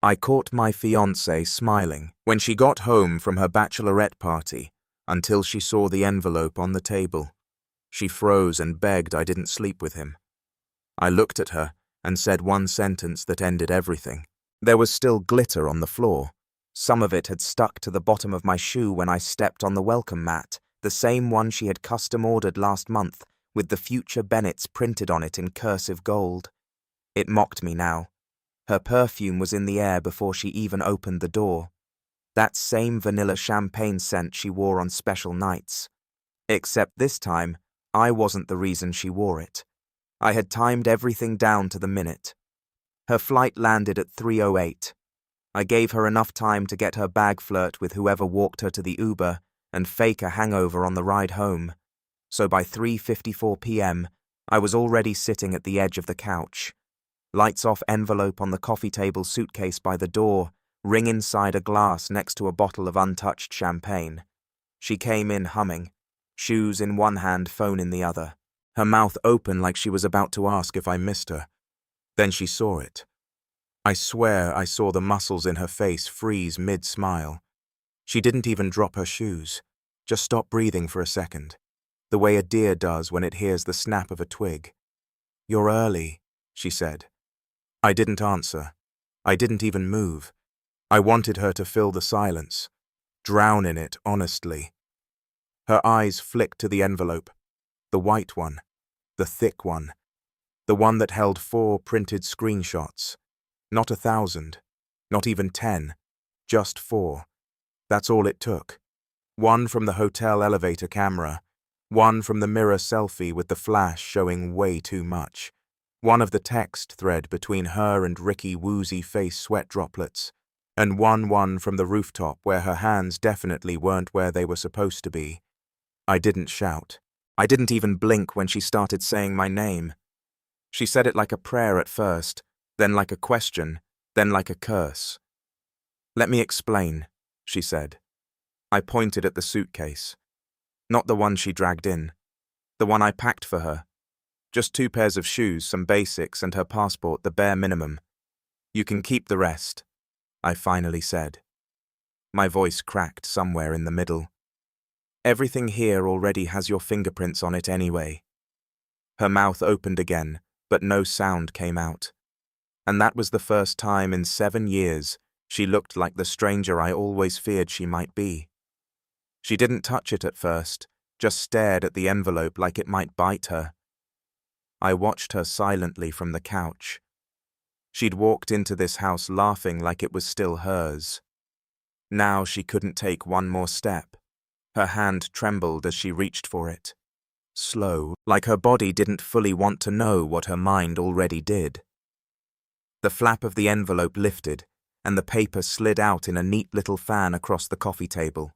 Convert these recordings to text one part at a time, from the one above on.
I caught my fiancée smiling when she got home from her bachelorette party until she saw the envelope on the table. She froze and begged I didn't sleep with him. I looked at her and said one sentence that ended everything. There was still glitter on the floor. Some of it had stuck to the bottom of my shoe when I stepped on the welcome mat, the same one she had custom ordered last month, with the future Bennetts printed on it in cursive gold. It mocked me now. Her perfume was in the air before she even opened the door. That same vanilla champagne scent she wore on special nights. Except this time, I wasn't the reason she wore it. I had timed everything down to the minute. Her flight landed at 3:08. I gave her enough time to get her bag flirt with whoever walked her to the Uber and fake a hangover on the ride home. So by 3:54 p.m., I was already sitting at the edge of the couch. Lights off envelope on the coffee table suitcase by the door, ring inside a glass next to a bottle of untouched champagne. She came in humming, shoes in one hand, phone in the other, her mouth open like she was about to ask if I missed her. Then she saw it. I swear I saw the muscles in her face freeze mid-smile. She didn't even drop her shoes, just stopped breathing for a second, the way a deer does when it hears the snap of a twig. "You're early," she said. I didn't answer. I didn't even move. I wanted her to fill the silence, drown in it honestly. Her eyes flicked to the envelope, the white one, the thick one, the one that held 4 printed screenshots. Not 1,000, not even 10, just 4. That's all it took. One from the hotel elevator camera, one from the mirror selfie with the flash showing way too much, one of the text thread between her and Ricky woozy face sweat droplets, and one from the rooftop where her hands definitely weren't where they were supposed to be. I didn't shout. I didn't even blink when she started saying my name. She said it like a prayer at first, then like a question, then like a curse. "Let me explain," she said. I pointed at the suitcase. Not the one she dragged in. The one I packed for her. Just 2 pairs of shoes, some basics, and her passport, the bare minimum. "You can keep the rest," I finally said. My voice cracked somewhere in the middle. "Everything here already has your fingerprints on it anyway." Her mouth opened again, but no sound came out. And that was the first time in 7 years she looked like the stranger I always feared she might be. She didn't touch it at first, just stared at the envelope like it might bite her. I watched her silently from the couch. She'd walked into this house laughing like it was still hers. Now she couldn't take one more step. Her hand trembled as she reached for it. Slow, like her body didn't fully want to know what her mind already did. The flap of the envelope lifted, and the paper slid out in a neat little fan across the coffee table.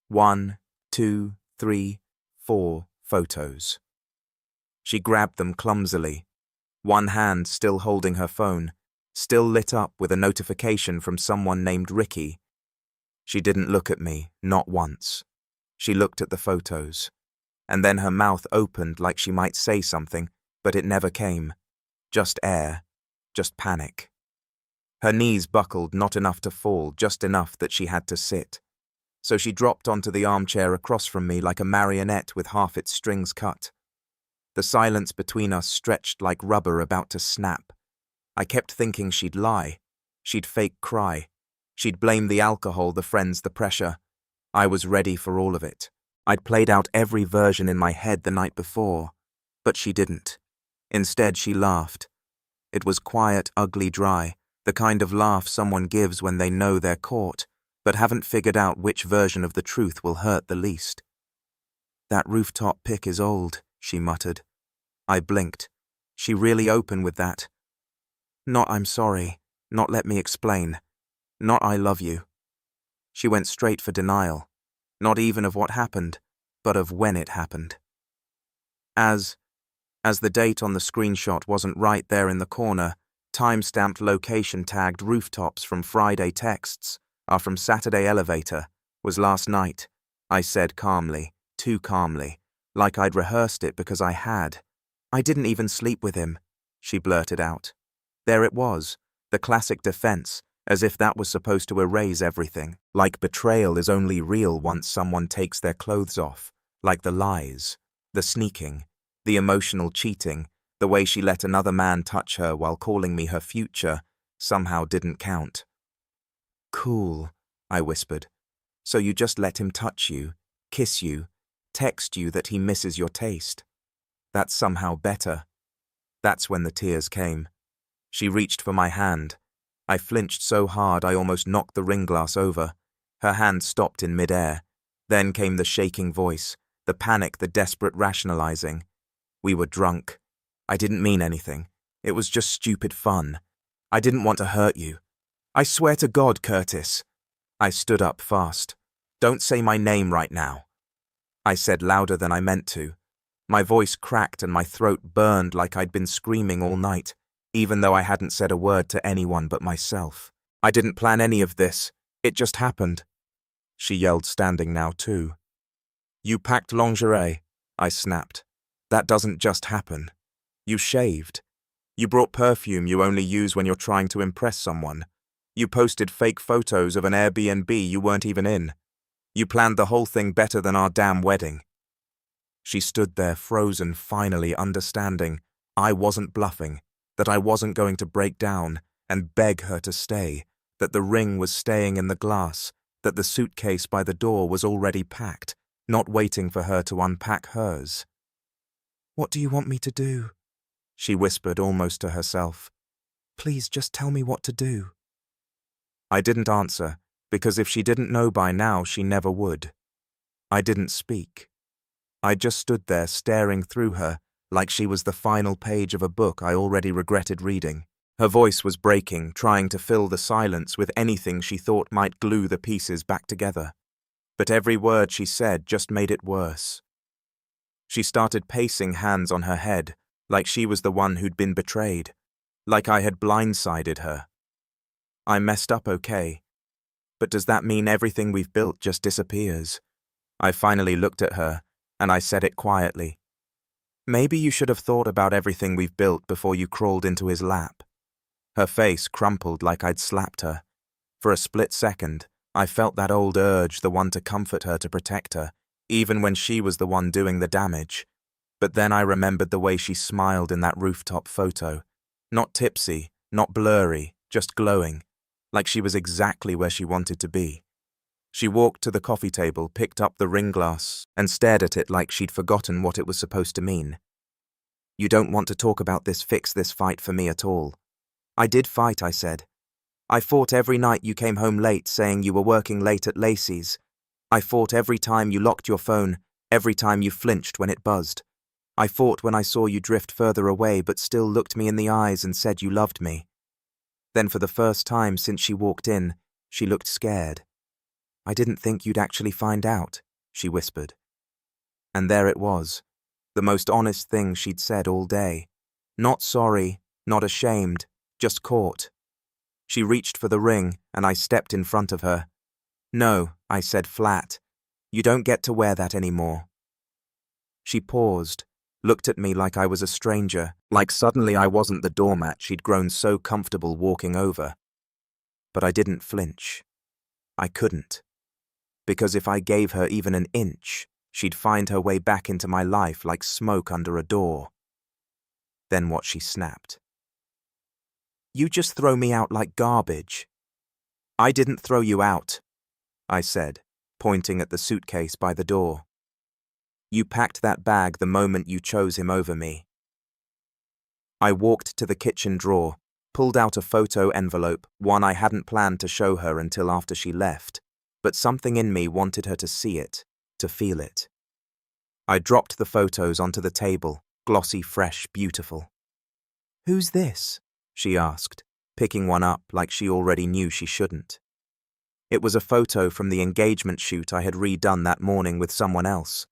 1, 2, 3, 4 photos. She grabbed them clumsily, one hand still holding her phone, still lit up with a notification from someone named Ricky. She didn't look at me, not once. She looked at the photos, and then her mouth opened like she might say something, but it never came. Just air, just panic. Her knees buckled, not enough to fall, just enough that she had to sit. So she dropped onto the armchair across from me like a marionette with half its strings cut. The silence between us stretched like rubber about to snap. I kept thinking she'd lie. She'd fake cry. She'd blame the alcohol, the friends, the pressure. I was ready for all of it. I'd played out every version in my head the night before. But she didn't. Instead, she laughed. It was quiet, ugly, dry, the kind of laugh someone gives when they know they're caught, but haven't figured out which version of the truth will hurt the least. "That rooftop pic is old," she muttered. I blinked. She really open with that. Not "I'm sorry," not "let me explain," not "I love you." She went straight for denial, not even of what happened, but of when it happened. As the date on the screenshot wasn't right there in the corner, time-stamped location tagged rooftops from Friday texts, are from Saturday elevator, was last night, I said calmly, too calmly, like I'd rehearsed it because I had. "I didn't even sleep with him," she blurted out. There it was, the classic defense, as if that was supposed to erase everything, like betrayal is only real once someone takes their clothes off, like the lies, the sneaking, the emotional cheating, the way she let another man touch her while calling me her future, somehow didn't count. "Cool," I whispered. "So you just let him touch you, kiss you, text you that he misses your taste. That's somehow better." That's when the tears came. She reached for my hand. I flinched so hard I almost knocked the ring glass over. Her hand stopped in midair. Then came the shaking voice, the panic, the desperate rationalizing. We were drunk. I didn't mean anything. It was just stupid fun. I didn't want to hurt you. I swear to God, Curtis. I stood up fast. "Don't say my name right now." I said louder than I meant to. My voice cracked and my throat burned like I'd been screaming all night, even though I hadn't said a word to anyone but myself. "I didn't plan any of this. It just happened." She yelled, standing now too. "You packed lingerie," I snapped. "That doesn't just happen. You shaved. You brought perfume you only use when you're trying to impress someone. You posted fake photos of an Airbnb you weren't even in. You planned the whole thing better than our damn wedding." She stood there frozen, finally understanding I wasn't bluffing, that I wasn't going to break down and beg her to stay, that the ring was staying in the glass, that the suitcase by the door was already packed, not waiting for her to unpack hers. "What do you want me to do?" she whispered almost to herself. "Please just tell me what to do." I didn't answer, because if she didn't know by now, she never would. I didn't speak. I just stood there staring through her like she was the final page of a book I already regretted reading. Her voice was breaking, trying to fill the silence with anything she thought might glue the pieces back together. But every word she said just made it worse. She started pacing, hands on her head, like she was the one who'd been betrayed, like I had blindsided her. "I messed up, okay. But does that mean everything we've built just disappears?" I finally looked at her, and I said it quietly. "Maybe you should have thought about everything we've built before you crawled into his lap." Her face crumpled like I'd slapped her. For a split second, I felt that old urge, the one to comfort her, to protect her, even when she was the one doing the damage. But then I remembered the way she smiled in that rooftop photo. Not tipsy, not blurry, just glowing, like she was exactly where she wanted to be. She walked to the coffee table, picked up the ring glass, and stared at it like she'd forgotten what it was supposed to mean. "You don't want to talk about this, fix this fight for me at all." "I did fight," I said. "I fought every night you came home late saying you were working late at Lacey's. I fought every time you locked your phone, every time you flinched when it buzzed. I fought when I saw you drift further away but still looked me in the eyes and said you loved me." Then for the first time since she walked in, she looked scared. "I didn't think you'd actually find out," she whispered. And there it was, the most honest thing she'd said all day. Not sorry, not ashamed, just caught. She reached for the ring, and I stepped in front of her. "No," I said flat. "You don't get to wear that anymore." She paused, looked at me like I was a stranger, like suddenly I wasn't the doormat she'd grown so comfortable walking over. But I didn't flinch. I couldn't. Because if I gave her even an inch, she'd find her way back into my life like smoke under a door. Then what she snapped. "You just throw me out like garbage." "I didn't throw you out," I said, pointing at the suitcase by the door. "You packed that bag the moment you chose him over me." I walked to the kitchen drawer, pulled out a photo envelope, one I hadn't planned to show her until after she left, but something in me wanted her to see it, to feel it. I dropped the photos onto the table, glossy, fresh, beautiful. "Who's this?" she asked, picking one up like she already knew she shouldn't. It was a photo from the engagement shoot I had redone that morning with someone else.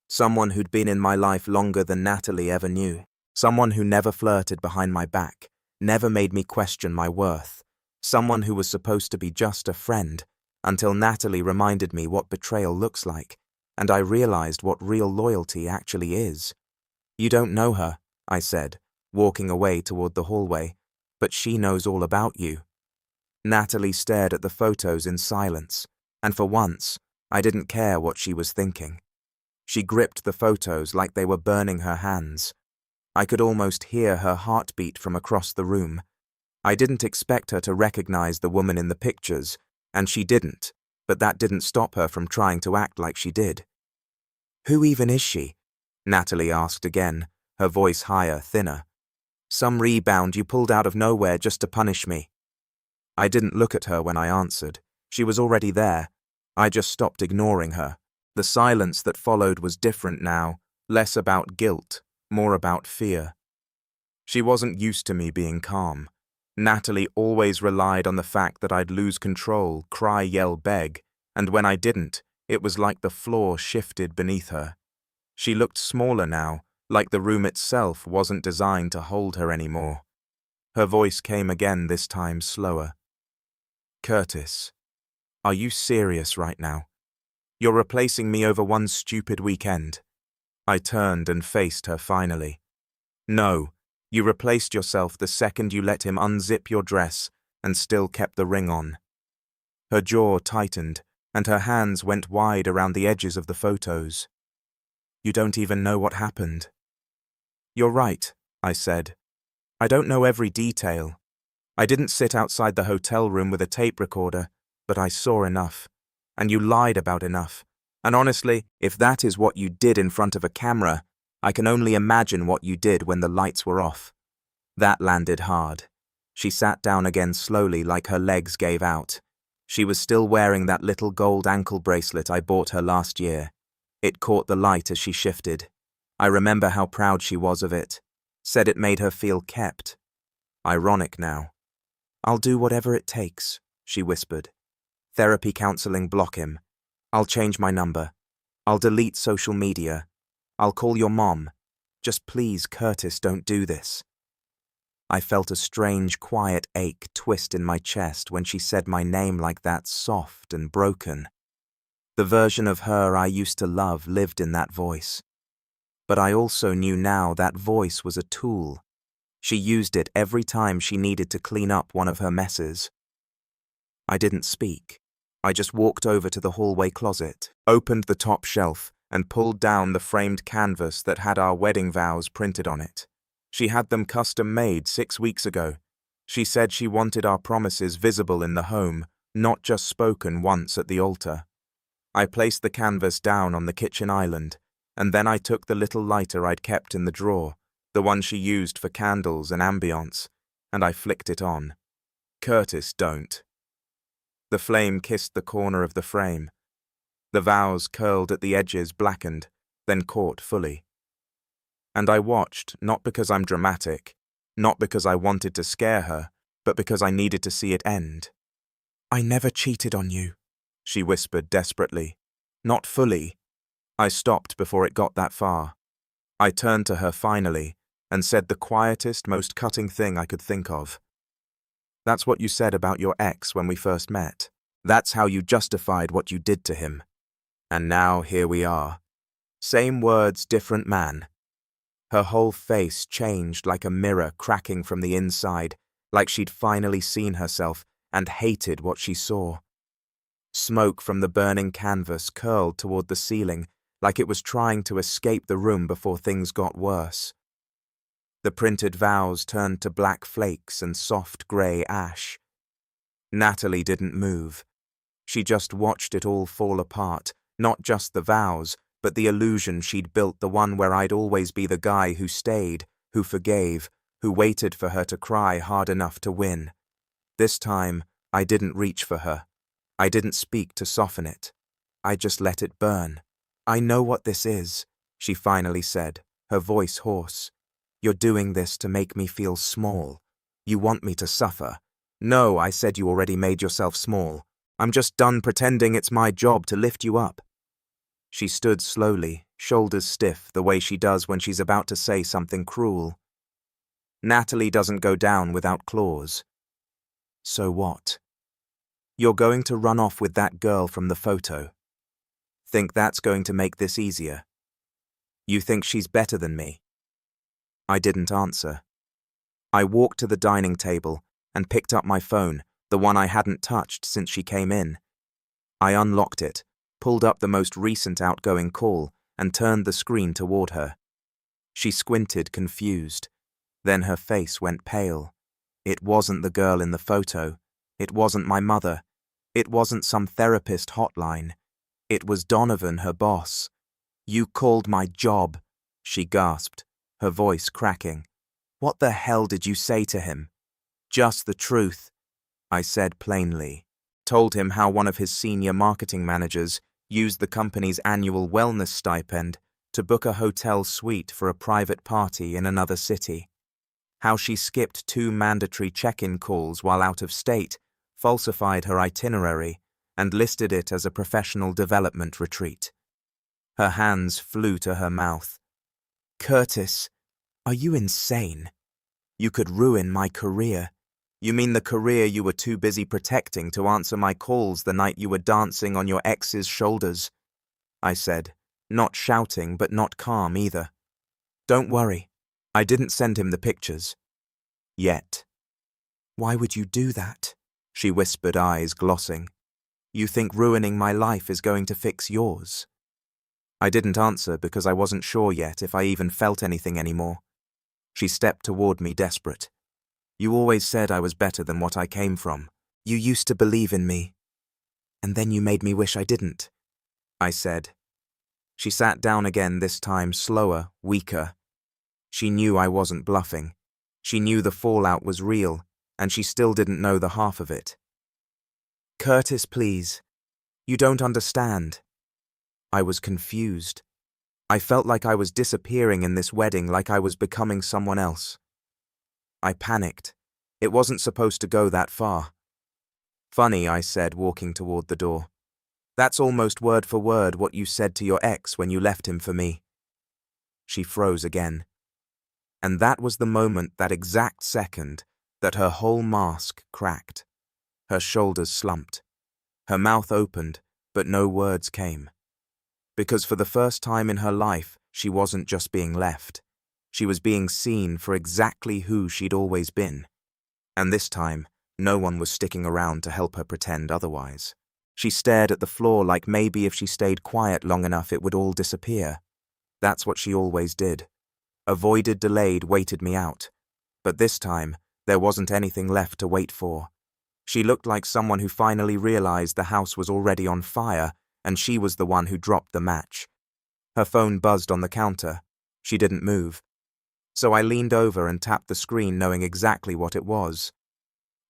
Someone who'd been in my life longer than Natalie ever knew. Someone who never flirted behind my back, never made me question my worth. Someone who was supposed to be just a friend, until Natalie reminded me what betrayal looks like, and I realized what real loyalty actually is. "You don't know her," I said, walking away toward the hallway, "but she knows all about you." Natalie stared at the photos in silence, and for once, I didn't care what she was thinking. She gripped the photos like they were burning her hands. I could almost hear her heartbeat from across the room. I didn't expect her to recognize the woman in the pictures, and she didn't, but that didn't stop her from trying to act like she did. "Who even is she?" Natalie asked again, her voice higher, thinner. "Some rebound you pulled out of nowhere just to punish me." I didn't look at her when I answered. She was already there. I just stopped ignoring her. The silence that followed was different now, less about guilt, more about fear. She wasn't used to me being calm. Natalie always relied on the fact that I'd lose control, cry, yell, beg, and when I didn't, it was like the floor shifted beneath her. She looked smaller now, like the room itself wasn't designed to hold her anymore. Her voice came again, this time slower. "Curtis, are you serious right now? You're replacing me over one stupid weekend." I turned and faced her finally. "No, you replaced yourself the second you let him unzip your dress and still kept the ring on." Her jaw tightened, and her hands went wide around the edges of the photos. "You don't even know what happened." "You're right," I said. "I don't know every detail. I didn't sit outside the hotel room with a tape recorder, but I saw enough. And you lied about enough. And honestly, if that is what you did in front of a camera, I can only imagine what you did when the lights were off." That landed hard. She sat down again slowly, like her legs gave out. She was still wearing that little gold ankle bracelet I bought her last year. It caught the light as she shifted. I remember how proud she was of it. Said it made her feel kept. Ironic now. "I'll do whatever it takes," she whispered. "Therapy, counseling, block him. I'll change my number. I'll delete social media. I'll call your mom. Just please, Curtis, don't do this." I felt a strange, quiet ache twist in my chest when she said my name like that, soft and broken. The version of her I used to love lived in that voice. But I also knew now that voice was a tool. She used it every time she needed to clean up one of her messes. I didn't speak. I just walked over to the hallway closet, opened the top shelf, and pulled down the framed canvas that had our wedding vows printed on it. She had them custom-made 6 weeks ago. She said she wanted our promises visible in the home, not just spoken once at the altar. I placed the canvas down on the kitchen island, and then I took the little lighter I'd kept in the drawer, the one she used for candles and ambience, and I flicked it on. "Curtis, don't." The flame kissed the corner of the frame. The vows curled at the edges, blackened, then caught fully. And I watched, not because I'm dramatic, not because I wanted to scare her, but because I needed to see it end. "I never cheated on you," she whispered desperately. "Not fully." I stopped before it got that far. I turned to her finally and said the quietest, most cutting thing I could think of. "That's what you said about your ex when we first met. That's how you justified what you did to him. And now here we are. Same words, different man." Her whole face changed like a mirror cracking from the inside, like she'd finally seen herself and hated what she saw. Smoke from the burning canvas curled toward the ceiling, like it was trying to escape the room before things got worse. The printed vows turned to black flakes and soft grey ash. Natalie didn't move. She just watched it all fall apart, not just the vows, but the illusion she'd built, the one where I'd always be the guy who stayed, who forgave, who waited for her to cry hard enough to win. This time, I didn't reach for her. I didn't speak to soften it. I just let it burn. "I know what this is," she finally said, her voice hoarse. "You're doing this to make me feel small. You want me to suffer." "No," I said, "you already made yourself small. I'm just done pretending it's my job to lift you up." She stood slowly, shoulders stiff, the way she does when she's about to say something cruel. "Natalie doesn't go down without claws." "So what?" "You're going to run off with that girl from the photo. Think that's going to make this easier? You think she's better than me?" I didn't answer. I walked to the dining table and picked up my phone, the one I hadn't touched since she came in. I unlocked it, pulled up the most recent outgoing call, and turned the screen toward her. She squinted, confused. Then her face went pale. It wasn't the girl in the photo. It wasn't my mother. It wasn't some therapist hotline. It was Donovan, her boss. "You called my job," she gasped, her voice cracking. "What the hell did you say to him?" "Just the truth," I said plainly. Told him how one of his senior marketing managers used the company's annual wellness stipend to book a hotel suite for a private party in another city. How she skipped 2 mandatory check-in calls while out of state, falsified her itinerary, and listed it as a professional development retreat. Her hands flew to her mouth. "Curtis, are you insane? You could ruin my career. You mean the career you were too busy protecting to answer my calls the night you were dancing on your ex's shoulders?" I said, not shouting but not calm either. "Don't worry, I didn't send him the pictures. Yet." "Why would you do that?" she whispered, eyes glossing. "You think ruining my life is going to fix yours?" I didn't answer because I wasn't sure yet if I even felt anything anymore. She stepped toward me, desperate. "You always said I was better than what I came from. You used to believe in me. And then you made me wish I didn't," I said. She sat down again, this time slower, weaker. She knew I wasn't bluffing. She knew the fallout was real, and she still didn't know the half of it. "Curtis, please. You don't understand." I was confused. I felt like I was disappearing in this wedding, like I was becoming someone else. I panicked. It wasn't supposed to go that far. "Funny," I said, walking toward the door. "That's almost word for word what you said to your ex when you left him for me." She froze again. And that was the moment, that exact second, that her whole mask cracked. Her shoulders slumped. Her mouth opened, but no words came. Because for the first time in her life, she wasn't just being left. She was being seen for exactly who she'd always been. And this time, no one was sticking around to help her pretend otherwise. She stared at the floor like maybe if she stayed quiet long enough it would all disappear. That's what she always did. Avoided, delayed, waited me out. But this time, there wasn't anything left to wait for. She looked like someone who finally realized the house was already on fire, and she was the one who dropped the match. Her phone buzzed on the counter. She didn't move. So I leaned over and tapped the screen, knowing exactly what it was.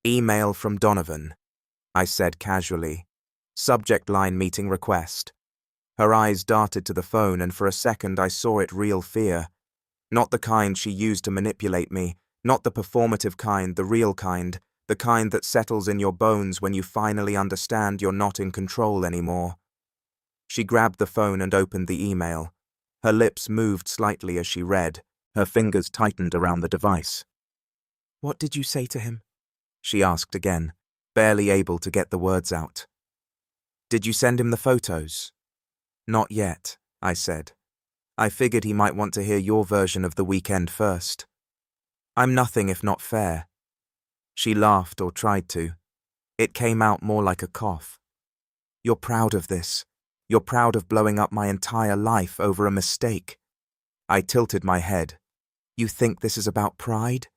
"Email from Donovan," I said casually. Subject line, "meeting request." Her eyes darted to the phone, and for a second I saw it, real fear. Not the kind she used to manipulate me, not the performative kind, the real kind, the kind that settles in your bones when you finally understand you're not in control anymore. She grabbed the phone and opened the email. Her lips moved slightly as she read. Her fingers tightened around the device. "What did you say to him?" she asked again, barely able to get the words out. "Did you send him the photos?" "Not yet," I said. "I figured he might want to hear your version of the weekend first." "I'm nothing if not fair." She laughed, or tried to. It came out more like a cough. "You're proud of this. You're proud of blowing up my entire life over a mistake." I tilted my head. "You think this is about pride?"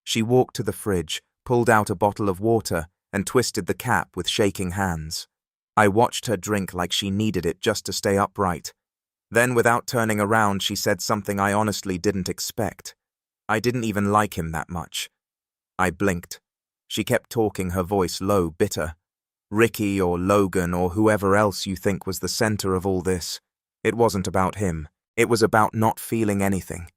She walked to the fridge, pulled out a bottle of water, and twisted the cap with shaking hands. I watched her drink like she needed it just to stay upright. Then, without turning around, she said something I honestly didn't expect. I didn't even like him that much. I blinked. She kept talking, her voice low, bitter. "Ricky or Logan or whoever else you think was the center of all this. It wasn't about him. It was about not feeling anything.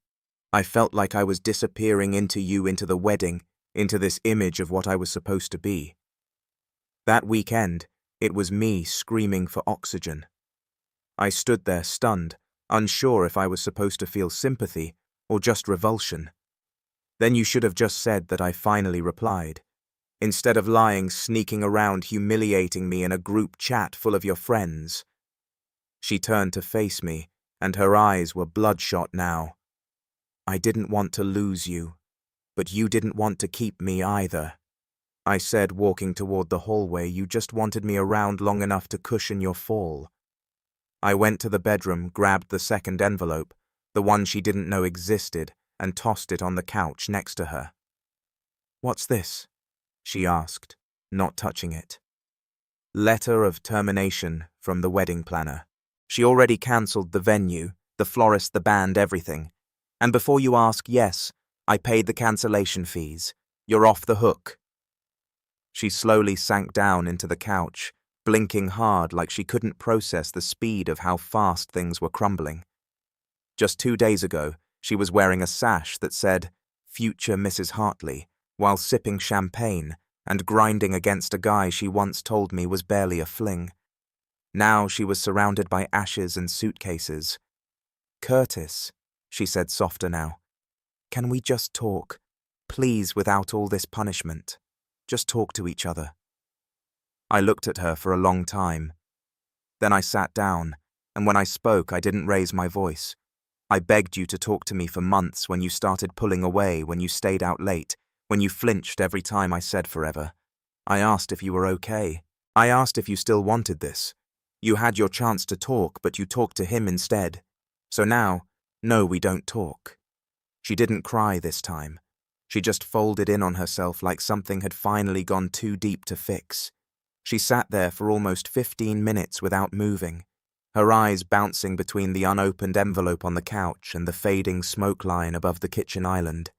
I felt like I was disappearing into you, into the wedding, into this image of what I was supposed to be. That weekend, it was me screaming for oxygen. I stood there stunned, unsure if I was supposed to feel sympathy or just revulsion. Then you should have just said that, I finally replied. Instead of lying, sneaking around, humiliating me in a group chat full of your friends. She turned to face me, and her eyes were bloodshot now. "I didn't want to lose you, but you didn't want to keep me either." I said, walking toward the hallway. You just wanted me around long enough to cushion your fall. I went to the bedroom, grabbed the second envelope, the one she didn't know existed, and tossed it on the couch next to her. "What's this?" she asked, not touching it. Letter of termination from the wedding planner. She already cancelled the venue, the florist, the band, everything. And before you ask, yes, I paid the cancellation fees. You're off the hook. She slowly sank down into the couch, blinking hard like she couldn't process the speed of how fast things were crumbling. Just 2 days ago, she was wearing a sash that said, "Future Mrs. Hartley," while sipping champagne and grinding against a guy she once told me was barely a fling. Now she was surrounded by ashes and suitcases. "Curtis," she said softer now, "can we just talk? Please, without all this punishment. Just talk to each other." I looked at her for a long time. Then I sat down, and when I spoke, I didn't raise my voice. I begged you to talk to me for months when you started pulling away, when you stayed out late, when you flinched every time I said forever. I asked if you were okay. I asked if you still wanted this. You had your chance to talk, but you talked to him instead. So now, no, we don't talk. She didn't cry this time. She just folded in on herself like something had finally gone too deep to fix. She sat there for almost 15 minutes without moving, her eyes bouncing between the unopened envelope on the couch and the fading smoke line above the kitchen island.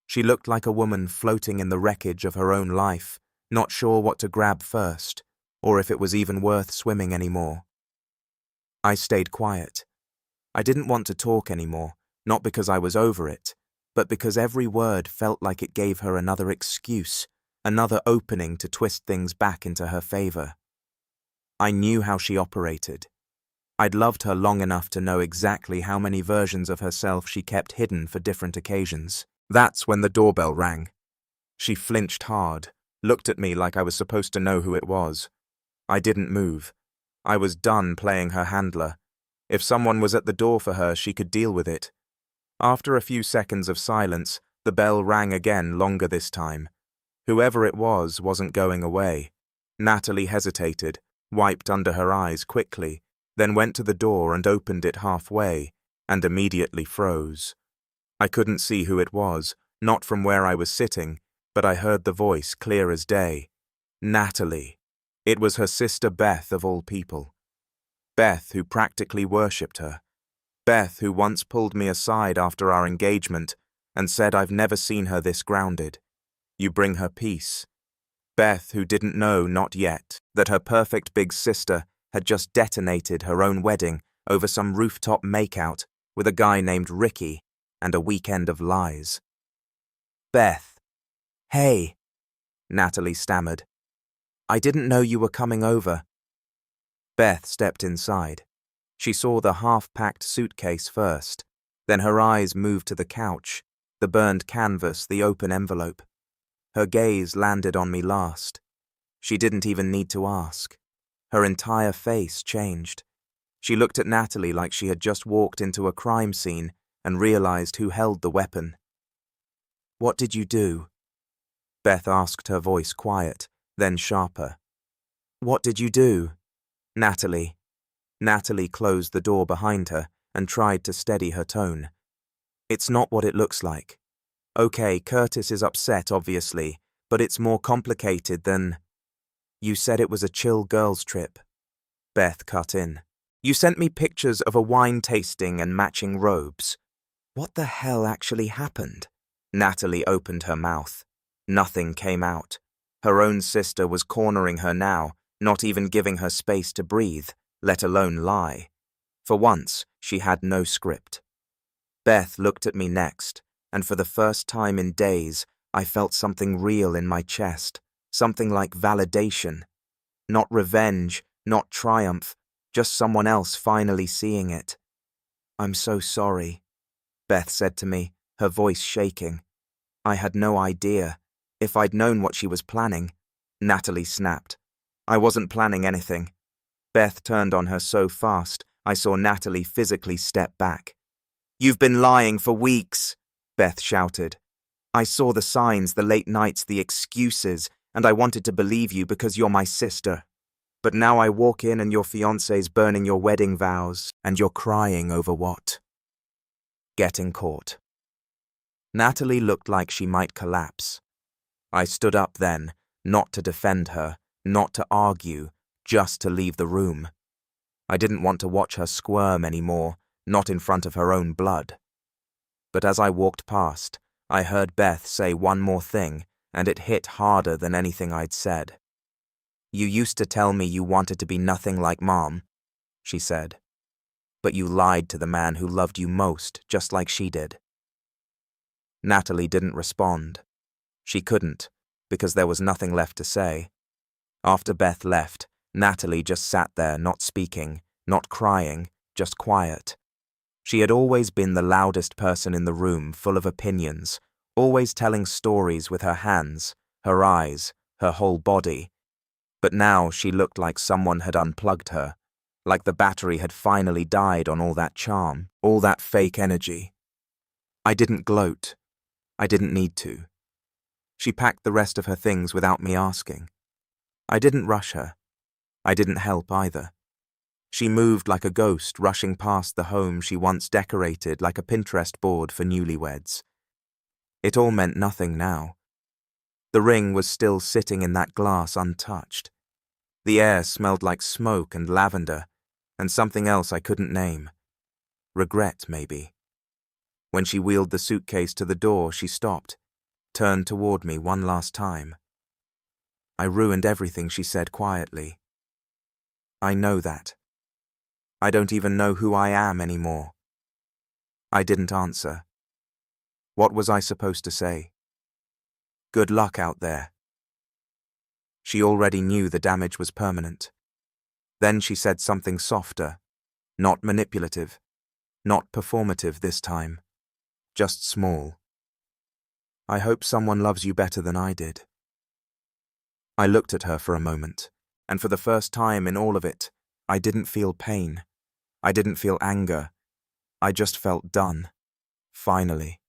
She looked like a woman floating in the wreckage of her own life, not sure what to grab first, or if it was even worth swimming anymore. I stayed quiet. I didn't want to talk anymore, not because I was over it, but because every word felt like it gave her another excuse, another opening to twist things back into her favor. I knew how she operated. I'd loved her long enough to know exactly how many versions of herself she kept hidden for different occasions. That's when the doorbell rang. She flinched hard, looked at me like I was supposed to know who it was. I didn't move. I was done playing her handler. If someone was at the door for her, she could deal with it. After a few seconds of silence, the bell rang again, longer this time. Whoever it was wasn't going away. Natalie hesitated, wiped under her eyes quickly, then went to the door and opened it halfway, and immediately froze. I couldn't see who it was, not from where I was sitting, but I heard the voice clear as day. Natalie. It was her sister Beth of all people. Beth, who practically worshipped her. Beth, who once pulled me aside after our engagement and said I've never seen her this grounded. You bring her peace. Beth, who didn't know, not yet, that her perfect big sister had just detonated her own wedding over some rooftop makeout with a guy named Ricky and a weekend of lies. Beth. Hey, Natalie stammered. I didn't know you were coming over. Beth stepped inside. She saw the half-packed suitcase first, then her eyes moved to the couch, the burned canvas, the open envelope. Her gaze landed on me last. She didn't even need to ask. Her entire face changed. She looked at Natalie like she had just walked into a crime scene and realized who held the weapon. What did you do? Beth asked, her voice quiet, then sharper. What did you do? Natalie. Natalie closed the door behind her and tried to steady her tone. It's not what it looks like. Okay, Curtis is upset, obviously, but it's more complicated than... You said it was a chill girls' trip. Beth cut in. You sent me pictures of a wine tasting and matching robes. What the hell actually happened? Natalie opened her mouth. Nothing came out. Her own sister was cornering her now, not even giving her space to breathe, let alone lie. For once, she had no script. Beth looked at me next, and for the first time in days, I felt something real in my chest, something like validation. Not revenge, not triumph, just someone else finally seeing it. I'm so sorry, Beth said to me, her voice shaking. I had no idea. If I'd known what she was planning. Natalie snapped. I wasn't planning anything. Beth turned on her so fast, I saw Natalie physically step back. You've been lying for weeks, Beth shouted. I saw the signs, the late nights, the excuses, and I wanted to believe you because you're my sister. But now I walk in and your fiancé's burning your wedding vows, and you're crying over what? Getting caught. Natalie looked like she might collapse. I stood up then, not to defend her, not to argue, just to leave the room. I didn't want to watch her squirm anymore, not in front of her own blood. But as I walked past, I heard Beth say one more thing, and it hit harder than anything I'd said. "You used to tell me you wanted to be nothing like Mom," she said. "But you lied to the man who loved you most, just like she did." Natalie didn't respond. She couldn't, because there was nothing left to say. After Beth left, Natalie just sat there, not speaking, not crying, just quiet. She had always been the loudest person in the room, full of opinions, always telling stories with her hands, her eyes, her whole body. But now she looked like someone had unplugged her, like the battery had finally died on all that charm, all that fake energy. I didn't gloat. I didn't need to. She packed the rest of her things without me asking. I didn't rush her. I didn't help either. She moved like a ghost rushing past the home she once decorated like a Pinterest board for newlyweds. It all meant nothing now. The ring was still sitting in that glass untouched. The air smelled like smoke and lavender, and something else I couldn't name. Regret, maybe. When she wheeled the suitcase to the door, she stopped, turned toward me one last time. I ruined everything, she said quietly. I know that. I don't even know who I am anymore. I didn't answer. What was I supposed to say? Good luck out there. She already knew the damage was permanent. Then she said something softer, not manipulative, not performative this time, just small. I hope someone loves you better than I did. I looked at her for a moment, and for the first time in all of it, I didn't feel pain. I didn't feel anger. I just felt done. Finally.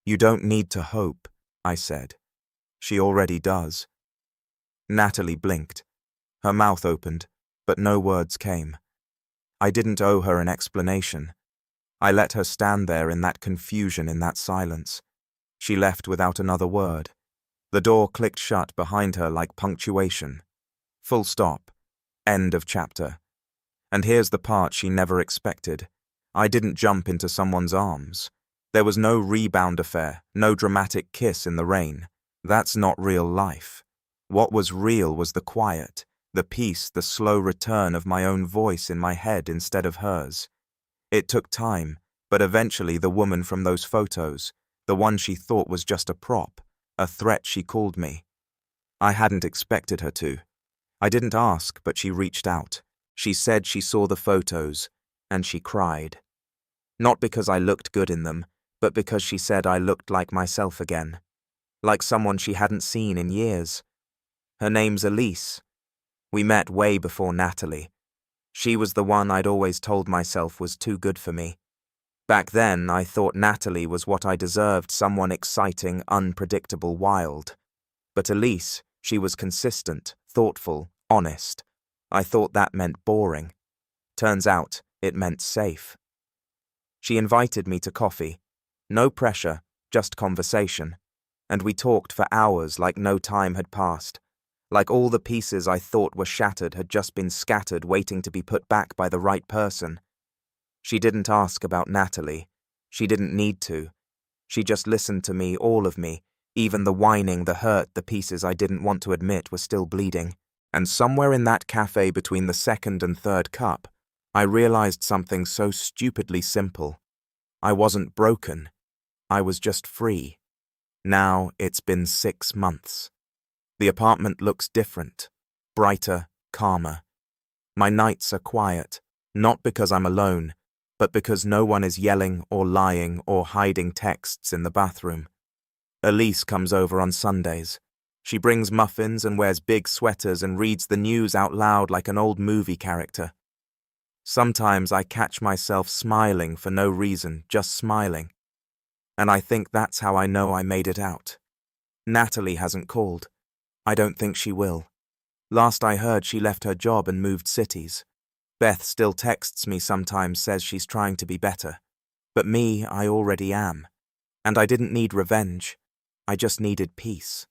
You don't need to hope, I said. She already does. Natalie blinked. Her mouth opened, but no words came. I didn't owe her an explanation. I let her stand there in that confusion, in that silence. She left without another word. The door clicked shut behind her like punctuation. Full stop. End of chapter. And here's the part she never expected. I didn't jump into someone's arms. There was no rebound affair, no dramatic kiss in the rain. That's not real life. What was real was the quiet, the peace, the slow return of my own voice in my head instead of hers. It took time, but eventually the woman from those photos, the one she thought was just a prop, a threat, she called me. I hadn't expected her to. I didn't ask, but she reached out. She said she saw the photos, and she cried. Not because I looked good in them, but because she said I looked like myself again. Like someone she hadn't seen in years. Her name's Elise. We met way before Natalie. She was the one I'd always told myself was too good for me. Back then, I thought Natalie was what I deserved, someone exciting, unpredictable, wild. But Elise, she was consistent, thoughtful, honest. I thought that meant boring. Turns out, it meant safe. She invited me to coffee. No pressure, just conversation. And we talked for hours like no time had passed. Like all the pieces I thought were shattered had just been scattered, waiting to be put back by the right person. She didn't ask about Natalie. She didn't need to. She just listened to me, all of me. Even the whining, the hurt, the pieces I didn't want to admit were still bleeding. And somewhere in that cafe between the second and third cup, I realized something so stupidly simple. I wasn't broken. I was just free. Now it's been 6 months. The apartment looks different, brighter, calmer. My nights are quiet, not because I'm alone, but because no one is yelling or lying or hiding texts in the bathroom. Elise comes over on Sundays. She brings muffins and wears big sweaters and reads the news out loud like an old movie character. Sometimes I catch myself smiling for no reason, just smiling. And I think that's how I know I made it out. Natalie hasn't called. I don't think she will. Last I heard, she left her job and moved cities. Beth still texts me sometimes, says she's trying to be better. But me, I already am. And I didn't need revenge. I just needed peace.